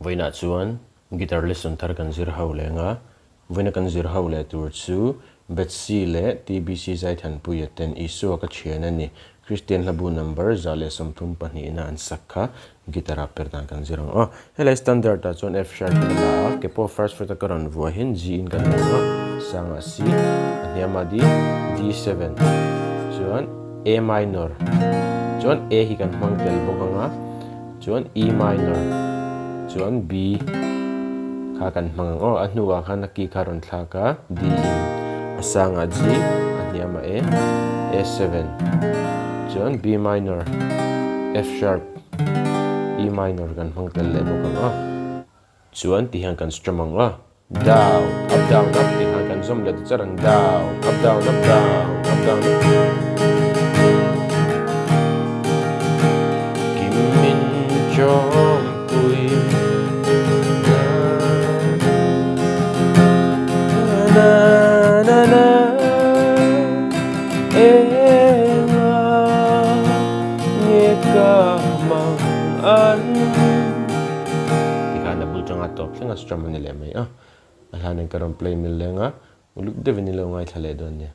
voina chuan guitar lesson thar kan zir ho le nga voina kan zir ho le tur chu betsi le tbc zai than puyaten isu ka thian ani Christian labu number zale somthum pani na an sakha gitara perdan kan zirang helai standard ta chon f sharp la kepo first for the karan vo hin g in kan na sanga c aniama di d7 chuan a minor chuan a hi kan mang tel bokanga chuan e minor chuan b kha kan mang anuwa khan ki karon thlaka d in asanga g aniama a a7 chuan b minor f sharp e minor kan mang tel le bokanga chuan ti hang kan strumang down up ti hang kan zom le charang down up down up down up down kimin chom pui na na na enga ngeka mang an tika na bulchang atop tlenga strum ni le mai alhanen karon play mil lenga uluk devini lo ngai thale don ne